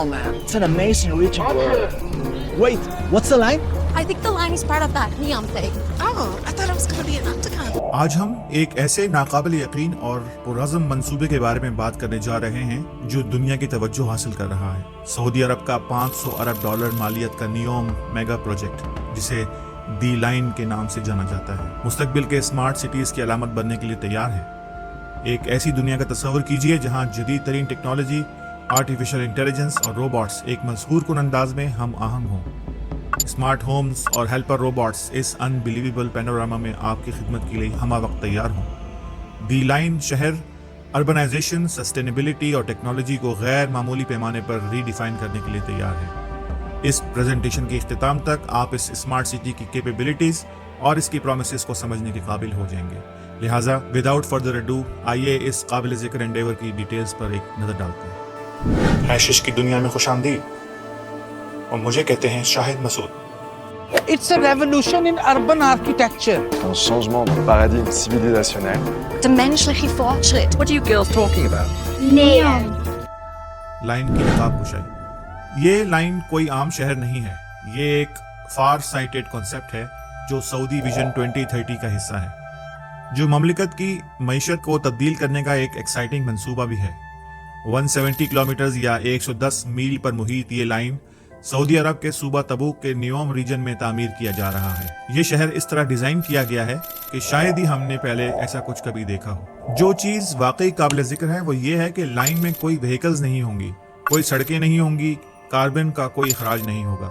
man. It's an amazing region, bro. Wait, what's the line? I think the line is part of that neon thing. Oh, I thought it was going to be an octagon. آج ہم ایک ایسے ناقابل یقین اور پرعزم منصوبے کے بارے میں بات کرنے جا رہے ہیں جو دنیا کی توجہ حاصل کر رہا ہے۔ سعودی عرب کا $500 ارب مالیت کا نیوم میگا پروجیکٹ، جسے دی لائن کے نام سے جانا جاتا ہے، مستقبل کے اسمارٹ سٹیز کی علامت بننے کے لیے تیار ہے۔ ایک ایسی دنیا کا تصور کیجئے جہاں جدید ترین ٹیکنالوجی، آرٹیفیشل انٹیلیجنس اور روبوٹس ایک مسحور کن انداز میں ہم آہنگ ہوں۔ اسمارٹ ہومز اور ہیلپر روبوٹس اس انبلیویبل پینوراما میں آپ کی خدمت کے لیے ہمہ وقت تیار ہوں۔ دی لائن شہر اربنائزیشن، سسٹینیبلٹی اور ٹیکنالوجی کو غیر معمولی پیمانے پر ری ڈیفائن کرنے کے لیے تیار ہے۔ اس پریزنٹیشن کے اختتام تک آپ اس اسمارٹ سٹی کی کیپیبلٹیز اور اس کی پرومسز کو سمجھنے کے قابل ہو جائیں گے۔ لہٰذا وداؤٹ فردر اڈو آئیے اس قابل ذکر انڈیور کی ڈیٹیلز پر ایک نظر ڈالتے ہیں۔ حیشش کی دنیا میں خوش آمدید، اور مجھے کہتے ہیں شاہد مسعود۔ It's a revolution in urban architecture. Un changement de paradigme civilisationnel. Der menschliche Fortschritt. What are you girls talking about? Neon. Line کی نقاب کشائی۔ یہ لائن کوئی عام شہر نہیں ہے، یہ ایک فار سائٹڈ کنسپٹ ہے جو سعودی ویژن 2030 کا حصہ ہے، جو مملکت کی معیشت کو تبدیل کرنے کا ایک ایکسائٹنگ منصوبہ بھی ہے۔ 170 کلومیٹرز یا 110 میل پر محیط یہ لائن سعودی عرب کے صوبہ تبوک کے نیوم ریجن میں تعمیر کیا جا رہا ہے۔ یہ شہر اس طرح ڈیزائن کیا گیا ہے کہ شاید ہی ہم نے پہلے ایسا کچھ کبھی دیکھا ہو۔ جو چیز واقعی قابل ذکر ہے وہ یہ ہے کہ لائن میں کوئی وہیکلز نہیں ہوں گی، کوئی سڑکیں نہیں ہوں گی، کاربن کا کوئی اخراج نہیں ہوگا۔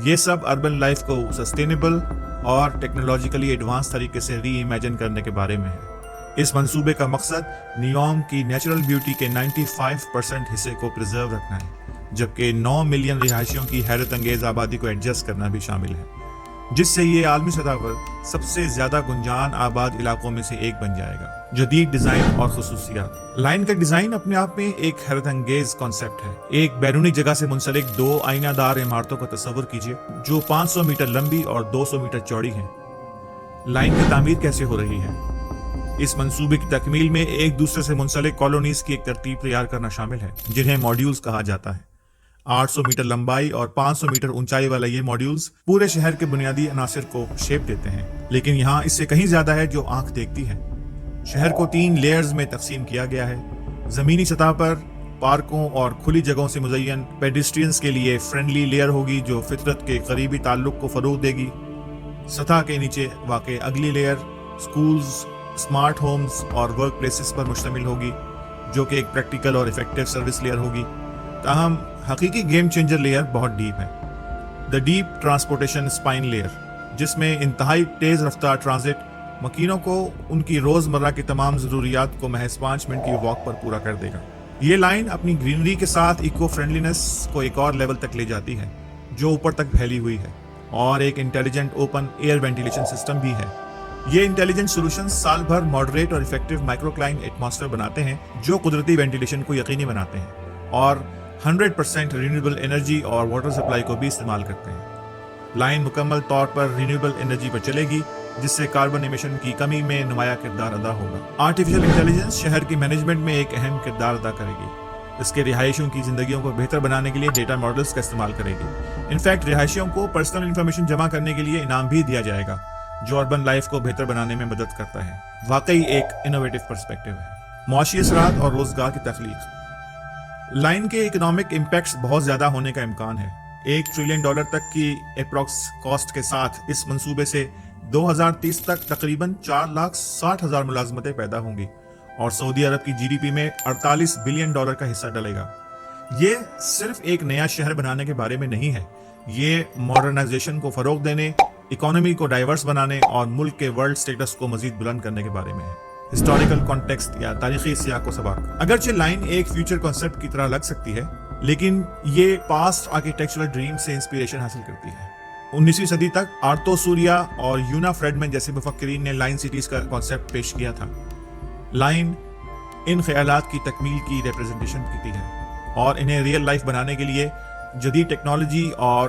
یہ سب اربن لائف کو سسٹینیبل اور ٹیکنالوجیکلی ایڈوانس طریقے سے ری امیجن کرنے کے بارے میں ہے۔ اس منصوبے کا مقصد نیوم کی نیچرل بیوٹی کے 95% حصے کو پرزرو رکھنا ہے، جبکہ 9 ملین رہائشیوں کی حیرت انگیز آبادی کو ایڈجسٹ کرنا بھی شامل ہے، جس سے یہ عالمی سطح پر سب سے زیادہ گنجان آباد علاقوں میں سے ایک بن جائے گا۔ جدید ڈیزائن اور خصوصیات۔ لائن کا ڈیزائن اپنے آپ میں ایک حیرت انگیز کانسیپٹ ہے۔ ایک بیرونی جگہ سے منسلک 2 آئینہ دار عمارتوں کا تصور کیجیے جو 500 میٹر لمبی اور 200 میٹر چوڑی ہیں۔ لائن کی تعمیر کیسے ہو رہی ہے؟ اس منصوبے کی تکمیل میں ایک دوسرے سے منسلک کالونیز کی ایک ترتیب تیار کرنا شامل ہے، جنہیں ماڈیولز کہا جاتا ہے۔ 800 میٹر لمبائی اور 500 میٹر اونچائی والا یہ ماڈیولز پورے شہر کے بنیادی عناصر کو شیپ دیتے ہیں، لیکن یہاں اس سے کہیں زیادہ ہے جو آنکھ دیکھتی ہے۔ شہر کو 3 لیئرز میں تقسیم کیا گیا ہے۔ زمینی سطح پر پارکوں اور کھلی جگہوں سے مزین پیڈسٹرینز کے لیے فرینڈلی لیئر ہوگی جو فطرت کے قریبی تعلق کو فروغ دے گی۔ سطح کے نیچے واقع اگلی لیئر سکولز، اسمارٹ ہومز اور ورک پلیسز پر مشتمل ہوگی، جو کہ ایک پریکٹیکل اور افیکٹو سروس لیئر ہوگی۔ تاہم حقیقی گیم چینجر لیئر بہت ڈیپ ہے، the deep transportation spine layer, جس میں انتہائی تیز رفتار ٹرانزٹ مکینوں کو ان کی روزمرہ کی تمام ضروریات کو محض 5 منٹ کی واک پر پورا کر دے گا۔ یہ لائن اپنی گرینری کے ساتھ ایکو فرینڈلینس کو ایک اور لیول تک لے جاتی ہے جو اوپر تک پھیلی ہوئی ہے، اور ایک intelligent open air ventilation system بھی ہے۔ یہ انٹیلیجنٹ سولوشنز سال بھر ماڈریٹ اور افیکٹو مائکرو کلائمٹ ایٹماسفیئر بناتے ہیں جو قدرتی وینٹیلیشن کو یقینی بناتے ہیں، اور 100% رینیویبل انرجی اور واٹر سپلائی کو بھی استعمال کرتے ہیں۔ لائن مکمل طور پر رینیویبل انرجی پر چلے گی، جس سے کاربن ایمیشن کی کمی میں نمایاں کردار ادا ہوگا۔ آرٹیفیشل انٹیلیجنس شہر کی مینجمنٹ میں ایک اہم کردار ادا کرے گی۔ اس کے رہائشیوں کی زندگیوں کو بہتر بنانے کے لیے ڈیٹا ماڈلز کا استعمال کرے گی۔ انفیکٹ رہائشیوں کو پرسنل انفارمیشن جمع کرنے کے لیے انعام بھی دیا جائے گا، جو اربن لائف کو بہتر بنانے میں مدد کرتا ہے۔ واقعی ایک انوویٹو پرسپیکٹو ہے۔ معاشی اثرات اور روزگار کی تخلیق۔ لائن کے اکنامک امپیکٹس بہت زیادہ ہونے کا امکان ہے۔ $1 ٹریلین تک کی اپروکس کاسٹ کے ساتھ اس منصوبے سے 2030 تک تقریباً 4,60,000 ملازمتیں پیدا ہوں گی، اور سعودی عرب کی GDP میں $48 بلین کا حصہ ڈلے گا۔ یہ صرف ایک نیا شہر بنانے کے بارے میں نہیں ہے، یہ ماڈرنائزیشن کو فروغ دینے، اکانومی کو ڈائیورس بنانے اور ملک کے ورلڈ سٹیٹس کو مزید بلند کرنے کے بارے میں ہے۔ ہسٹوریکل کانٹیکسٹ یا تاریخی سیاق و سباق۔ اگرچہ لائن ایک فیوچر کانسیپٹ کی طرح لگ سکتی ہے، لیکن یہ پاسٹ آرکیٹیکچرل ڈریم سے انسپیریشن حاصل کرتی ہے۔ 19ویں صدی تک آرتو سوریا اور یونا فریڈمن جیسے مفکرین نے لائن سٹیز کا کانسیپٹ پیش کیا تھا۔ لائن ان خیالات کی تکمیل کی ریپرزنٹیشن کی ہے اور انہیں ریئل لائف بنانے کے لیے جدید ٹیکنالوجی اور